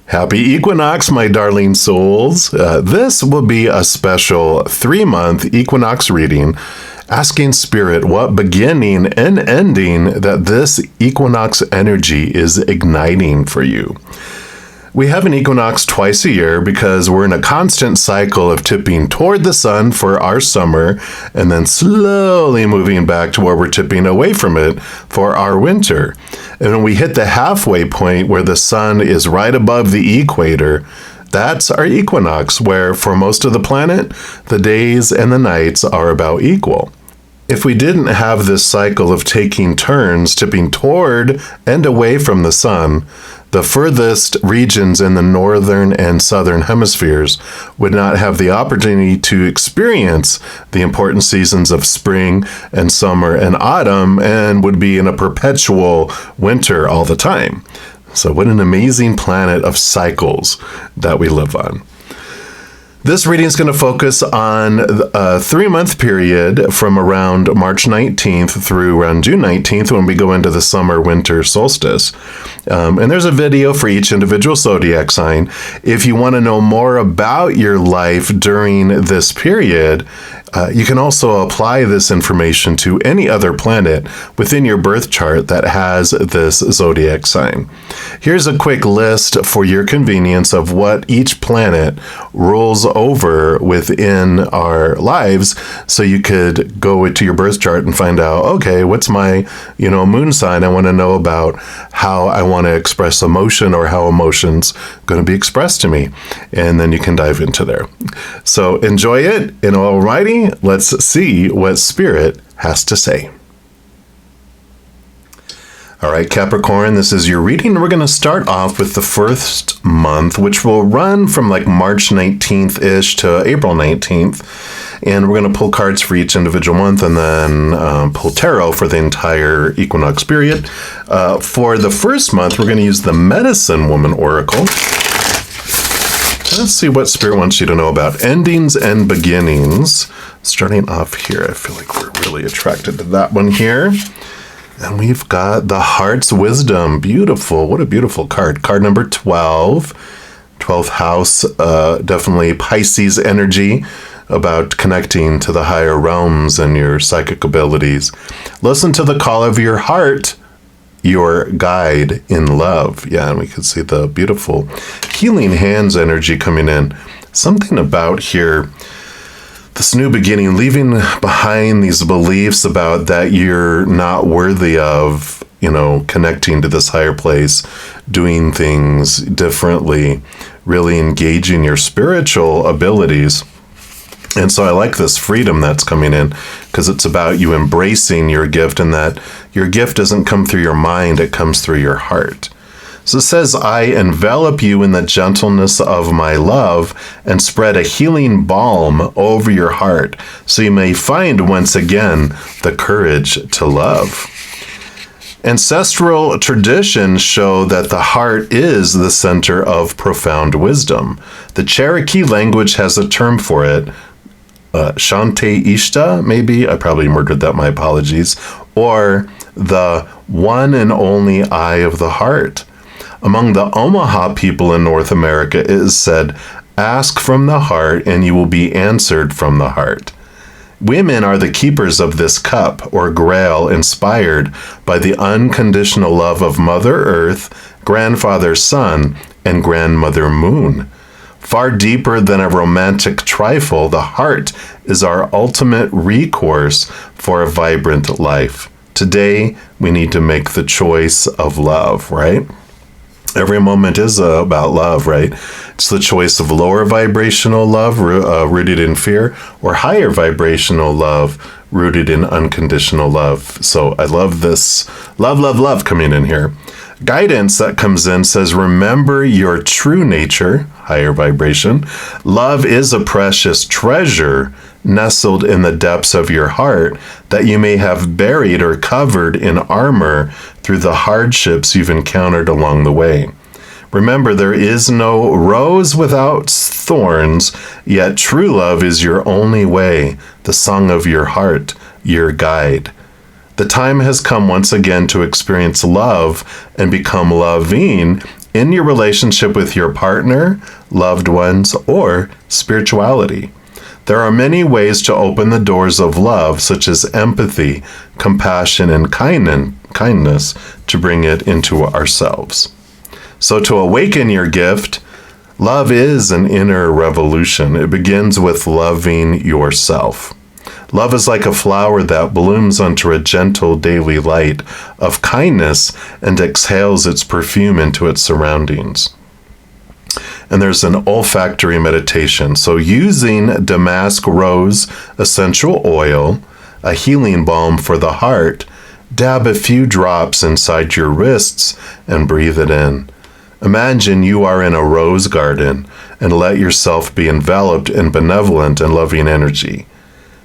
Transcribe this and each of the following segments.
Happy Equinox, my darling souls. This will be a special 3-month Equinox reading, asking Spirit what beginning and ending that this Equinox energy is igniting for you. We have an equinox twice a year because we're in a constant cycle of tipping toward the sun for our summer and then slowly moving back to where we're tipping away from it for our winter. And when we hit the halfway point where the sun is right above the equator, that's our equinox, where for most of the planet, the days and the nights are about equal. If we didn't have this cycle of taking turns tipping toward and away from the sun, the furthest regions in the northern and southern hemispheres would not have the opportunity to experience the important seasons of spring and summer and autumn and would be in a perpetual winter all the time. So what an amazing planet of cycles that we live on. This reading is going to focus on a 3-month period from around March 19th through around June 19th when we go into the summer-winter solstice. And there's a video for each individual zodiac sign. If you want to know more about your life during this period, you can also apply this information to any other planet within your birth chart that has this zodiac sign. Here's a quick list for your convenience of what each planet rules over within our lives, so you could go to your birth chart and find out, okay, what's my, moon sign? I want to know about how I want to express emotion or how emotion's going to be expressed to me. And then you can dive into there. So enjoy it, and alrighty, let's see what Spirit has to say. All right, Capricorn, this is your reading. We're going to start off with the first month, which will run from like March 19th-ish to April 19th. And we're going to pull cards for each individual month and then pull tarot for the entire equinox period. For the first month, we're going to use the Medicine Woman Oracle. Let's see what Spirit wants you to know about endings and beginnings. Starting off here, I feel like we're really attracted to that one here. And we've got the Heart's Wisdom. Beautiful. What a beautiful card. Card number 12. 12th house, definitely Pisces energy, about connecting to the higher realms and your psychic abilities. Listen to the call of your heart, your guide in love. Yeah, and we can see the beautiful healing hands energy coming in. Something about here, this new beginning, leaving behind these beliefs about that you're not worthy of, connecting to this higher place, doing things differently, really engaging your spiritual abilities. And so I like this freedom that's coming in, because it's about you embracing your gift, and that your gift doesn't come through your mind, it comes through your heart. So it says, I envelop you in the gentleness of my love and spread a healing balm over your heart, so you may find once again the courage to love. Ancestral traditions show that the heart is the center of profound wisdom. The Cherokee language has a term for it, Shante Ishta, maybe, I probably murdered that, my apologies, or the one and only eye of the heart. Among the Omaha people in North America, it is said, ask from the heart and you will be answered from the heart. Women are the keepers of this cup, or grail, inspired by the unconditional love of Mother Earth, Grandfather Sun, and Grandmother Moon. Far deeper than a romantic trifle, the heart is our ultimate recourse for a vibrant life. Today, we need to make the choice of love, right? Every moment is about love, right? It's the choice of lower vibrational love rooted in fear, or higher vibrational love rooted in unconditional love. So I love this love coming in here. Guidance that comes in says, remember your true nature, higher vibration. Love is a precious treasure nestled in the depths of your heart that you may have buried or covered in armor through the hardships you've encountered along the way. Remember, there is no rose without thorns, yet true love is your only way, the song of your heart, your guide. The time has come once again to experience love and become loving in your relationship with your partner, loved ones, or spirituality. There are many ways to open the doors of love, such as empathy, compassion, and kindness, to bring it into ourselves. So to awaken your gift, love is an inner revolution. It begins with loving yourself. Love is like a flower that blooms under a gentle daily light of kindness and exhales its perfume into its surroundings. And there's an olfactory meditation. So using damask rose essential oil, a healing balm for the heart, dab a few drops inside your wrists and breathe it in. Imagine you are in a rose garden and let yourself be enveloped in benevolent and loving energy.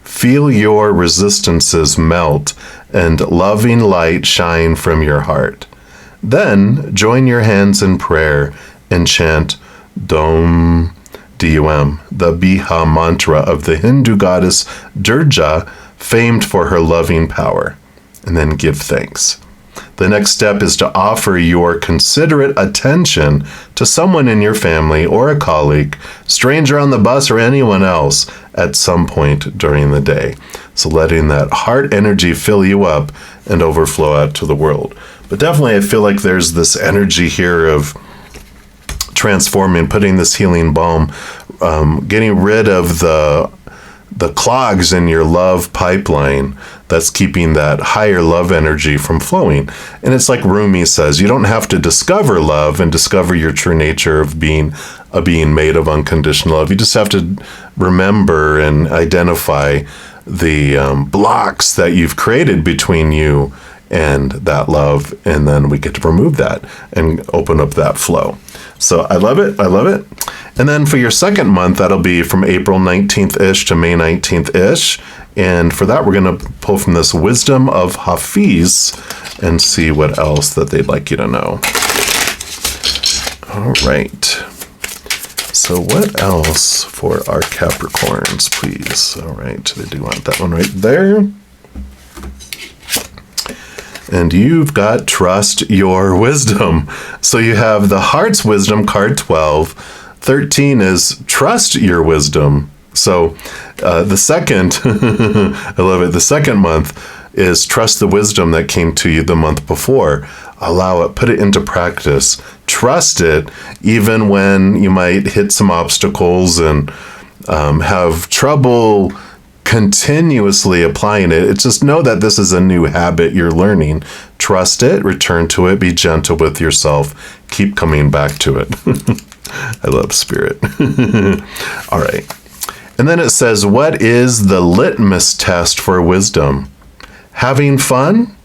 Feel your resistances melt and loving light shine from your heart. Then join your hands in prayer and chant Dom, D-U-M, the Biha mantra of the Hindu goddess Durga, famed for her loving power. And then give thanks. The next step is to offer your considerate attention to someone in your family or a colleague, stranger on the bus, or anyone else at some point during the day. So letting that heart energy fill you up and overflow out to the world. But definitely I feel like there's this energy here of transforming, putting this healing balm, getting rid of the clogs in your love pipeline that's keeping that higher love energy from flowing. And it's like Rumi says, you don't have to discover love and discover your true nature of being a being made of unconditional love. You just have to remember and identify the blocks that you've created between you and that love, and then we get to remove that and open up that flow. So I love it. I love it. And then for your second month, that'll be from April 19th-ish to May 19th-ish. And for that, we're going to pull from this Wisdom of Hafiz and see what else that they'd like you to know. All right. So what else for our Capricorns, please? All right. They do want that one right there. And you've got Trust Your Wisdom. So you have the Heart's Wisdom, card 12. 13 is Trust Your Wisdom. So the second, I love it, the second month is Trust the Wisdom that came to you the month before. Allow it, put it into practice. Trust it, even when you might hit some obstacles and have trouble continuously applying it. It's just know that this is a new habit you're learning. Trust it, return to it, be gentle with yourself, keep coming back to it. I love spirit. All right. And then it says, what is the litmus test for wisdom? Having fun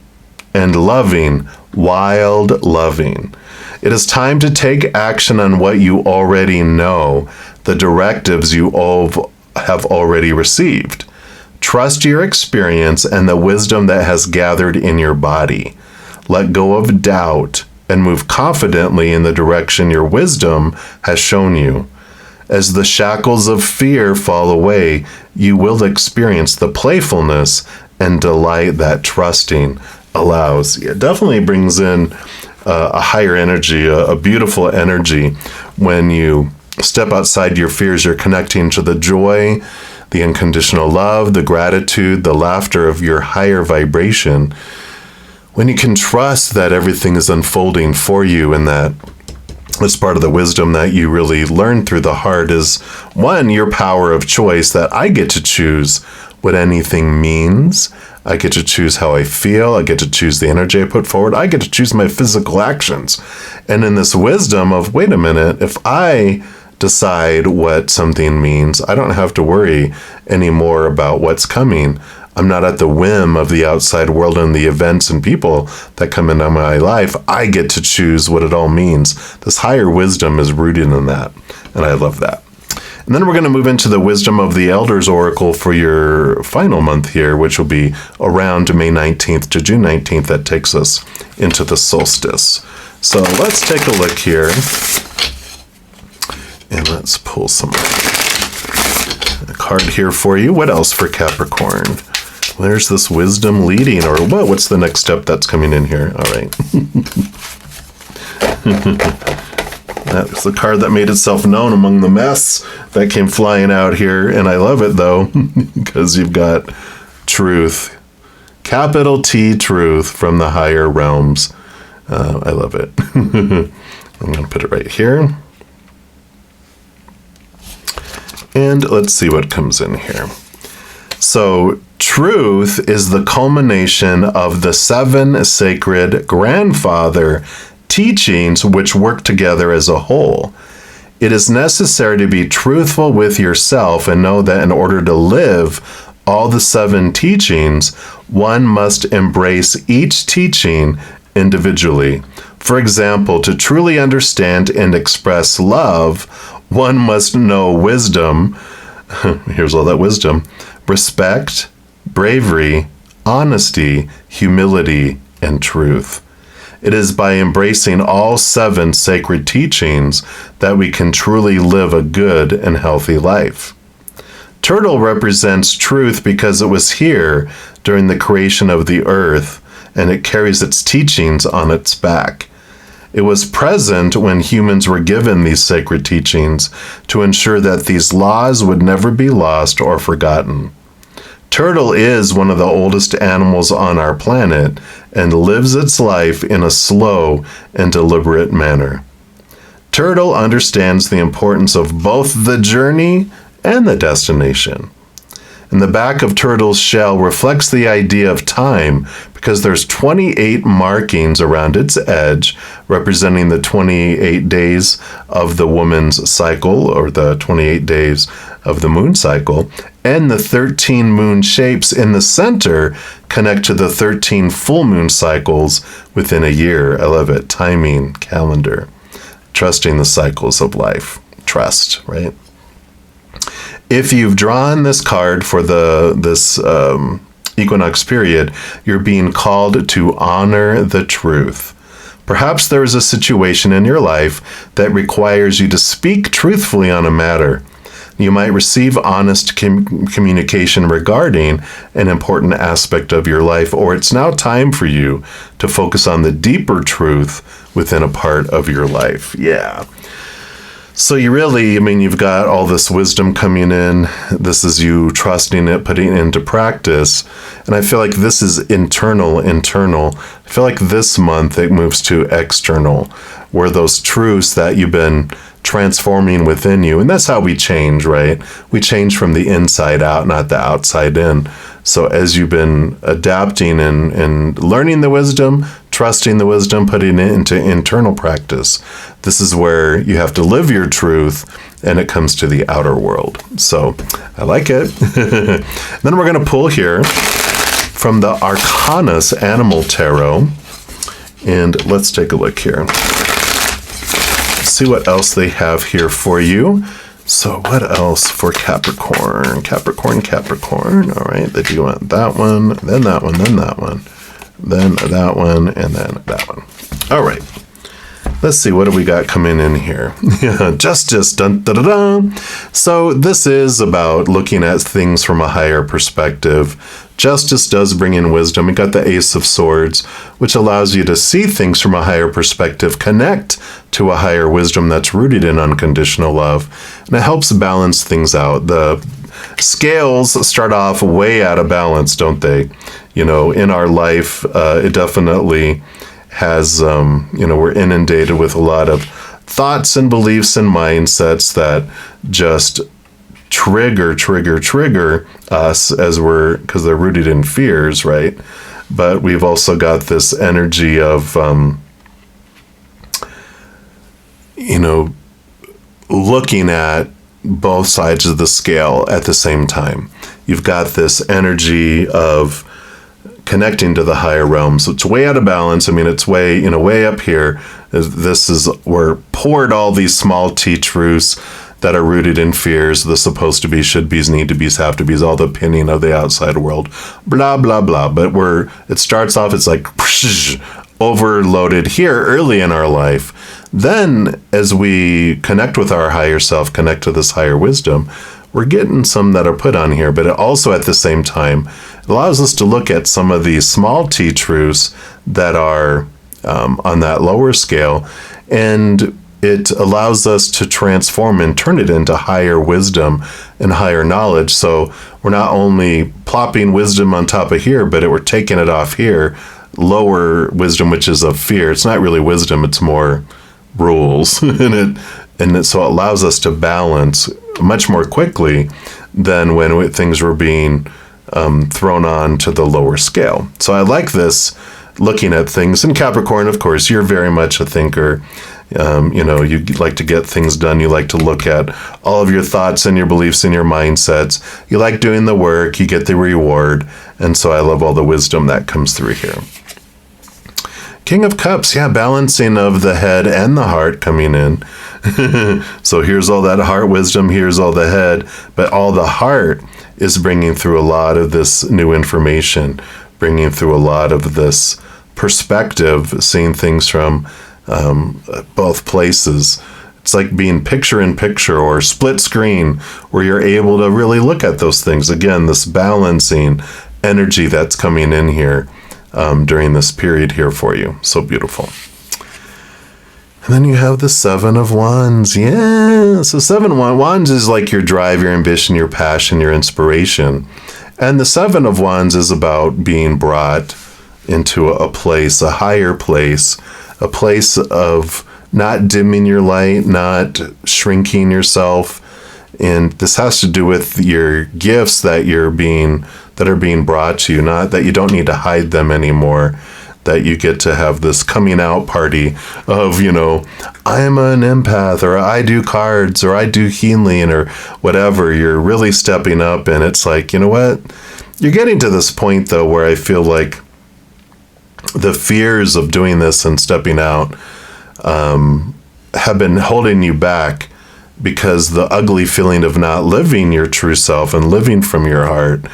and loving, wild loving. It is time to take action on what you already know, the directives you all have already received. Trust your experience and the wisdom that has gathered in your body. Let go of doubt and move confidently in the direction your wisdom has shown you. As the shackles of fear fall away, you will experience the playfulness and delight that trusting allows. It definitely brings in a higher energy, a beautiful energy. When you step outside your fears, you're connecting to the joy, the unconditional love, the gratitude, the laughter of your higher vibration. When you can trust that everything is unfolding for you, and that it's part of the wisdom that you really learn through the heart is, one, your power of choice, that I get to choose what anything means. I get to choose how I feel. I get to choose the energy I put forward. I get to choose my physical actions. And in this wisdom of, wait a minute, if I decide what something means, I don't have to worry anymore about what's coming. I'm not at the whim of the outside world and the events and people that come into my life. I get to choose what it all means. This higher wisdom is rooted in that, and I love that. And then we're going to move into the Wisdom of the Elders Oracle for your final month here, which will be around May 19th to June 19th. That takes us into the solstice. So let's take a look here. And let's pull a card here for you. What else for Capricorn? Where's this wisdom leading? Or what's the next step that's coming in here? All right. That's the card that made itself known among the mess that came flying out here. And I love it, though, because you've got truth. Capital T, truth from the higher realms. I love it. I'm going to put it right here. And let's see what comes in here. So, truth is the culmination of the 7 sacred grandfather teachings which work together as a whole. It is necessary to be truthful with yourself and know that in order to live all the 7 teachings, one must embrace each teaching individually. For example, to truly understand and express love, one must know wisdom. Here's all that wisdom. Respect, bravery, honesty, humility, and truth. It is by embracing all 7 sacred teachings that we can truly live a good and healthy life. Turtle represents truth because it was here during the creation of the earth, and it carries its teachings on its back. It was present when humans were given these sacred teachings to ensure that these laws would never be lost or forgotten. Turtle is one of the oldest animals on our planet and lives its life in a slow and deliberate manner. Turtle understands the importance of both the journey and the destination. And the back of Turtle's shell reflects the idea of time because there's 28 markings around its edge representing the 28 days of the woman's cycle, or the 28 days of the moon cycle, and the 13 moon shapes in the center connect to the 13 full moon cycles within a year. I love it. Timing, calendar, trusting the cycles of life. Trust, right? If you've drawn this card for this equinox period, you're being called to honor the truth. Perhaps there is a situation in your life that requires you to speak truthfully on a matter. You might receive honest communication regarding an important aspect of your life, or it's now time for you to focus on the deeper truth within a part of your life. Yeah. So you really, you've got all this wisdom coming in. This is you trusting it, putting it into practice. And I feel like this is internal. I feel like this month it moves to external, where those truths that you've been transforming within you. And that's how we change, right? We change from the inside out, not the outside in. So as you've been adapting and learning the wisdom, trusting the wisdom, putting it into internal practice, this is where you have to live your truth and it comes to the outer world. So I like it. Then we're going to pull here from the Arcanus Animal Tarot. And let's take a look here. See what else they have here for you. So what else for Capricorn? Capricorn. All right, do you want that one, then that one, then that one, then that one, and then that one. All right. Let's see, what do we got coming in here? Justice, dun, da, da, da. So this is about looking at things from a higher perspective. Justice does bring in wisdom. We got the Ace of Swords, which allows you to see things from a higher perspective, connect to a higher wisdom that's rooted in unconditional love, and it helps balance things out. The scales start off way out of balance, don't they? In our life, it definitely has, we're inundated with a lot of thoughts and beliefs and mindsets that just trigger us because they're rooted in fears, right? But we've also got this energy of, looking at both sides of the scale at the same time. You've got this energy of connecting to the higher realms. So it's way out of balance. It's way up here. We're poured all these small T truths that are rooted in fears, the supposed to be, should be's, need to be's, have to be's, all the opinion of the outside world, blah, blah, blah. But it starts off, it's like overloaded here early in our life. Then as we connect with our higher self, connect to this higher wisdom, we're getting some that are put on here, but it also at the same time allows us to look at some of these small T truths that are on that lower scale. And it allows us to transform and turn it into higher wisdom and higher knowledge. So we're not only plopping wisdom on top of here, but we're taking it off here, lower wisdom, which is of fear. It's not really wisdom, it's more rules. So it allows us to balance much more quickly than when things were being thrown on to the lower scale. So I like this, looking at things. And Capricorn, of course, you're very much a thinker. You like to get things done. You like to look at all of your thoughts and your beliefs and your mindsets. You like doing the work. You get the reward. And so I love all the wisdom that comes through here. King of Cups, balancing of the head and the heart coming in. So here's all that heart wisdom, here's all the head, but all the heart is bringing through a lot of this new information, bringing through a lot of this perspective, seeing things from both places. It's like being picture in picture or split screen, where you're able to really look at those things. Again, this balancing energy that's coming in here during this period here for you. So beautiful. And then you have the Seven of Wands. Yeah, so Seven of Wands is like your drive, your ambition, your passion, your inspiration. And the Seven of Wands is about being brought into a place, a higher place, a place of not dimming your light, not shrinking yourself. And this has to do with your gifts that are being brought to you, not that you don't need to hide them anymore, that you get to have this coming out party of, I'm an empath, or I do cards, or I do healing, or whatever. You're really stepping up, and it's like, you know what? You're getting to this point, though, where I feel like the fears of doing this and stepping out have been holding you back, because the ugly feeling of not living your true self and living from your heart,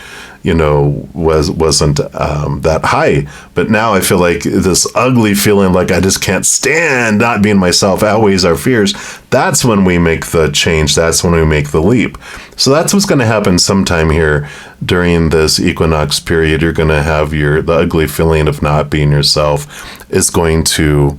wasn't that high. But now I feel like this ugly feeling like I just can't stand not being myself outweighs our fears. That's when we make the change. That's when we make the leap. So that's what's going to happen sometime here during this equinox period. You're going to have the ugly feeling of not being yourself is going to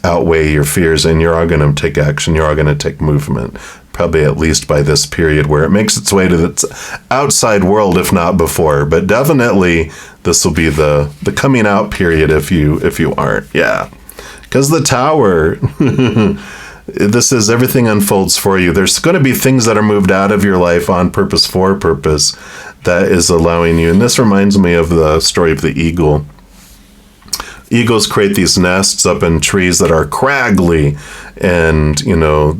outweigh your fears, and you're all going to take action. You're all going to take movement, probably at least by this period where it makes its way to the outside world, if not before. But definitely this will be the coming out period if you aren't. Yeah, because the Tower, this is everything unfolds for you. There's going to be things that are moved out of your life on purpose, for purpose, that is allowing you. And this reminds me of the story of the eagle. Eagles create these nests up in trees that are craggly, and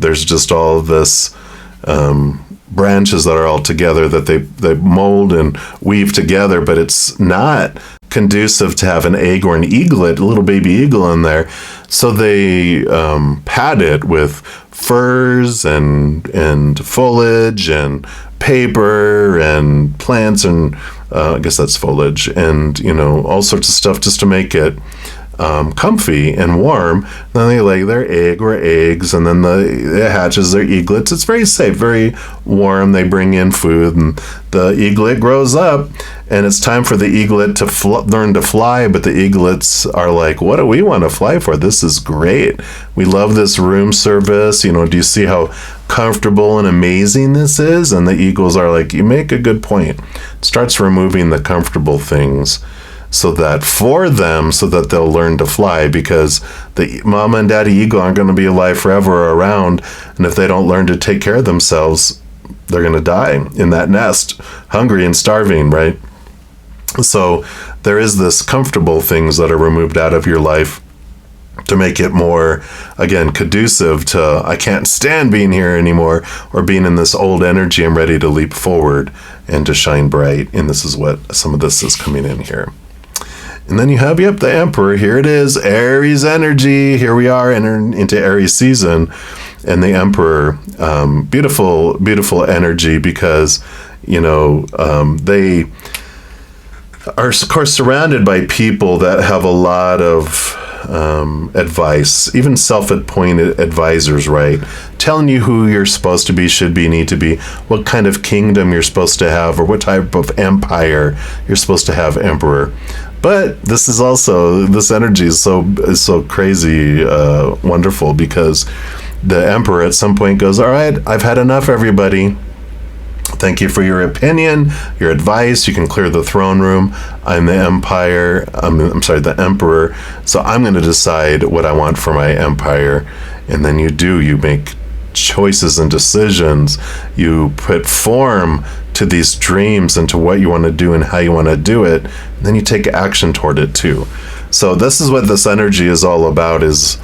there's just all this branches that are all together that they mold and weave together, but it's not conducive to have an egg or an eaglet, a little baby eagle in there. So they pad it with furs and foliage and paper and plants and I guess that's foliage, and all sorts of stuff just to make it comfy and warm. Then they lay their egg or eggs, and then it hatches their eaglets. It's very safe, very warm. They bring in food, and the eaglet grows up, and it's time for the eaglet to learn to fly. But the eaglets are like, what do we want to fly for? This is great. We love this room service. Do you see how comfortable and amazing this is? And the eagles are like, you make a good point. It starts removing the comfortable things so that they'll learn to fly, because the mama and daddy eagle aren't going to be alive forever or around, and if they don't learn to take care of themselves, they're going to die in that nest, hungry and starving, right? So there is this comfortable things that are removed out of your life to make it more, again, conducive to, I can't stand being here anymore, or being in this old energy. I'm ready to leap forward and to shine bright. And this is what some of this is coming in here. And then you have, the Emperor. Here it is, Aries energy. Here we are entering into Aries season. And the Emperor, beautiful, beautiful energy, because, they are, of course, surrounded by people that have a lot of advice, even self-appointed advisors, right? Telling you who you're supposed to be, should be, need to be, what kind of kingdom you're supposed to have, or what type of empire you're supposed to have, Emperor. But this energy is so crazy, wonderful, because the Emperor at some point goes, all right, I've had enough, everybody. Thank you for your opinion, your advice. You can clear the throne room. I'm the the Emperor. So I'm going to decide what I want for my empire. And then you make choices and decisions. You put form to these dreams and to what you want to do and how you want to do it. And then you take action toward it too. So this is what this energy is all about, is,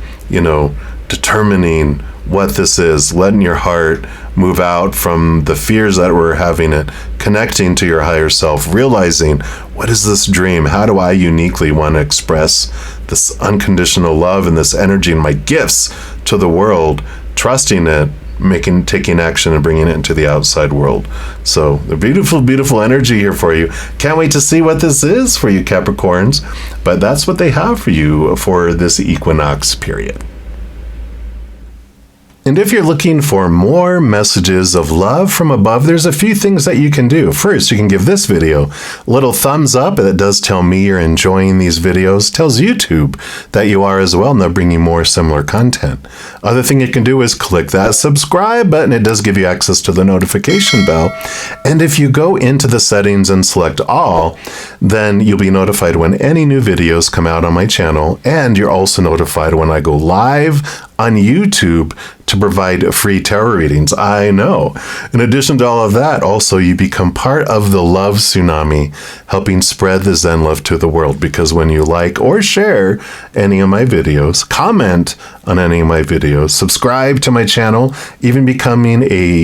determining what this is, letting your heart move out from the fears that we're having it, connecting to your higher self, realizing, what is this dream? How do I uniquely want to express this unconditional love and this energy and my gifts to the world, trusting it, taking action and bringing it into the outside world. So the beautiful, beautiful energy here for you. Can't wait to see what this is for you, Capricorns. But that's what they have for you for this equinox period. And if you're looking for more messages of love from above, there's a few things that you can do. First, you can give this video a little thumbs up. That does tell me you're enjoying these videos. Tells YouTube that you are as well, and they'll bring you more similar content. Other thing you can do is click that subscribe button. It does give you access to the notification bell. And if you go into the settings and select all, then you'll be notified when any new videos come out on my channel. And you're also notified when I go live on YouTube to provide free tarot readings. I know. In addition to all of that, also you become part of the love tsunami, helping spread the Zen love to the world. Because when you like or share any of my videos, comment on any of my videos, subscribe to my channel, even becoming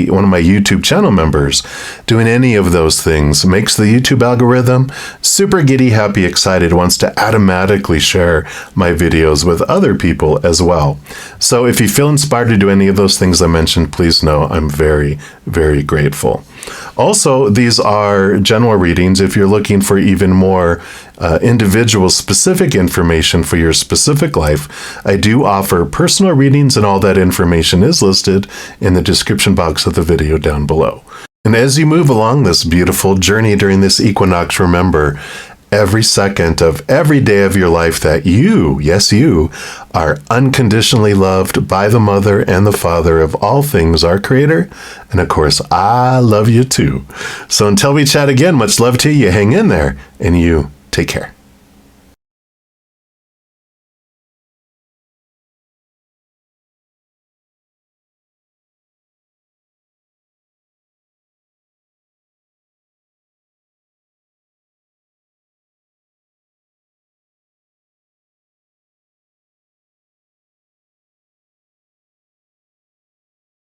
one of my YouTube channel members, doing any of those things makes the YouTube algorithm super giddy, happy, excited, wants to automatically share my videos with other people as well. So if you feel inspired to do any of those things I mentioned, please know I'm very, very grateful. Also, these are general readings. If you're looking for even more individual specific information for your specific life, I do offer personal readings, and all that information is listed in the description box of the video down below. And as you move along this beautiful journey during this equinox, remember, every second of every day of your life that you, yes, you, are unconditionally loved by the Mother and the Father of all things, our Creator. And of course, I love you too. So until we chat again, much love to you. Hang in there, and you take care.